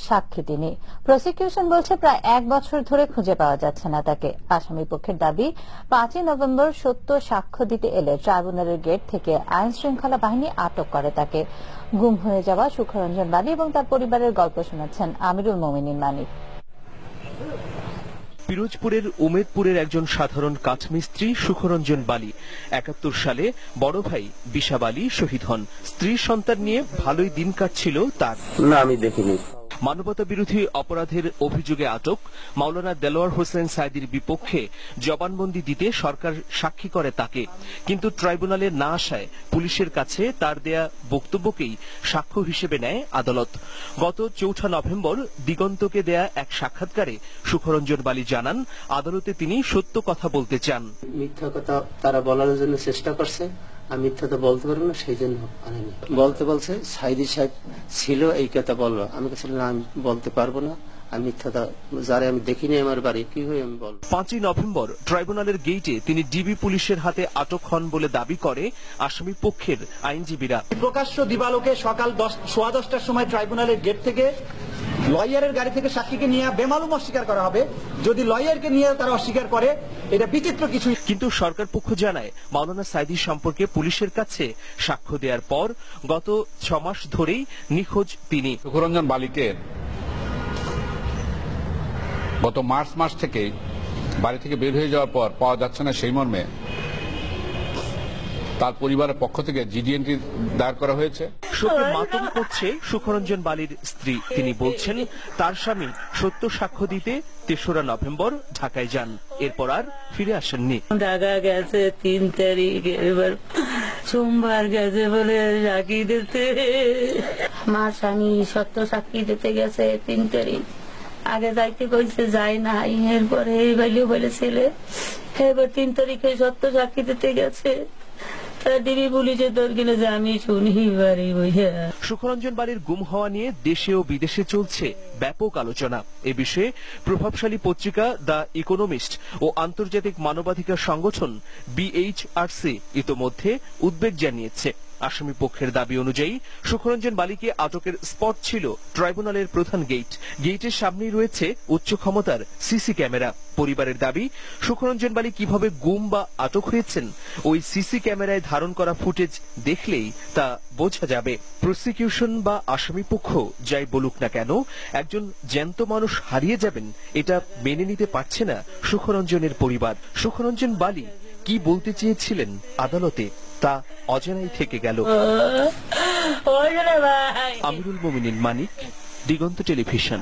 সাক্ষী তিনি। প্রসিকিউশন বলছে প্রায় 1 বছর ধরে খুঁজে পাওয়া যাচ্ছে না তাকে। আসামি পক্ষের দাবি 5 নভেম্বর সত্য সাক্ষ্য দিতে এলে ট্রাইব্যুনালের গেট থেকে আইন শৃঙ্খলা বাহিনী আটক করে তাকে। গুম হয়ে যাওয়া সুখরঞ্জন বালী এবং তার পরিবারের গল্প শোনাচ্ছেন আমিরুল মোমিনীন মানিক। পিরোজপুরের উমেদপুরের একজন সাধারণ কাঠমিস্ত্রি সুখরঞ্জন বালী 71 সালে বড় ভাই বিশাব আলী শহীদ হন। স্ত্রী সন্তান নিয়ে ভালোই দিন কাটছিল তার। না, আমি দেখিনি। মানবতা বিরোধী অপরাধের অভিযোগে আটক মাওলানা দেলোয়ার হোসেন সাইদির বিপক্ষে জবানবন্দি দিতে সরকার সাক্ষী করে তাকে, কিন্তু ট্রাইব্যুনালে না আসায় পুলিশের কাছে তার দেয়া বক্তব্যকেই সাক্ষ্য হিসেবে নেয় আদালত। গত 4 নভেম্বর দিগন্তকে দেয়া এক সাক্ষাৎকারে সুখরঞ্জন বালী জানান আদালতে তিনি সত্য কথা বলতে চান। মিথ্যা কথা তারা বলার জন্য চেষ্টা করছে, আমি মিথ্যা তো বলতে পারবো না, সেই জন্য আনেনি। বলছে সাইদি সাহেব ছিল এই কথা বলবো, আমি কাছে না, আমি বলতে পারবো না, আমি মিথ্যাটা যারা আমি দেখিনি আমার বাড়ি কি হয়ে আমি বলবো। 5 নভেম্বর ট্রাইব্যুনালের গেইটে তিনি ডিবি পুলিশের হাতে আটক হন বলে দাবি করে আসামি পক্ষের আইনজীবীরা। প্রকাশ্য দিবালোকে সকাল 10:15টার সময় ট্রাইব্যুনালের গেট থেকে লয়ারের গাড়ি থেকে সাক্ষীকে নিয়ে বেমালুম অস্বীকার করা হবে। যদি লয়ারকে নিয়ে তারা অস্বীকার করে, এটা বিচিত্র কিছু। কিন্তু সরকার পক্ষ জানায় মাওলানা সাইদি সম্পর্কে পুলিশের কাছে সাক্ষ্য দেওয়ার পর গত 6 মাস ধরেই নিখোঁজ তিনি। সুখরঞ্জন বালীকে গত মার্চ মাস থেকে বাড়ি থেকে বের হয়ে যাওয়ার পর পাওয়া যাচ্ছে না, সেই মর্মে তার পরিবারের পক্ষ থেকে জিডি এন্ট্রি দায়ের করা হয়েছে। শোকে মাতম করছে সুখরঞ্জন বালীর স্ত্রী। তিনি বলছেন তার স্বামী সত্য সাক্ষ্য দিতে 3রা নভেম্বর ঢাকায় যান, এরপর আর ফিরে আসেননি। ঢাকা গেছে 3 তারিখ, এবার সোমবার গেছে বলে সাক্ষী দিতে। আমার স্বামী সত্য সাক্ষী দিতে গেছে 3 তারিখ, আগে যাইতে কইছে যায় না, এরপরে এই বাইলেও বলে ছেলে এবার 3 তারিখে সত্য সাক্ষী দিতে গেছে। সুখরঞ্জন বালীর গুম হওয়া নিয়ে দেশে ও বিদেশে চলছে ব্যাপক আলোচনা। এ বিষয়ে প্রভাবশালী পত্রিকা দ্য ইকোনমিস্ট ও আন্তর্জাতিক মানবাধিকার সংগঠন বিএইচআরসি ইতোমধ্যে উদ্বেগ জানিয়েছে। আসামি পক্ষের দাবি অনুযায়ী সুখরঞ্জন বালীকে আটকের স্পট ছিল ট্রাইব্যুনালের প্রধান গেট। গেটের সামনেই রয়েছে উচ্চ ক্ষমতার সিসি ক্যামেরা। পরিবারের দাবি সুখরঞ্জন বালী কিভাবে গুম বা আটক হয়েছেন ওই সিসি ক্যামেরায় ধারণ করা ফুটেজ দেখলেই তা বোঝা যাবে। প্রসিকিউশন বা আসামি পক্ষ যাই বলুক না কেন, একজন জ্যান্ত মানুষ হারিয়ে যাবেন এটা মেনে নিতে পারছে না সুখরঞ্জনের পরিবার। সুখরঞ্জন বালী কি বলতে চেয়েছিলেন আদালতে তা অজানাই থেকে গেল। আমিরুল মোমিনীন মানিক, দিগন্ত টেলিভিশন।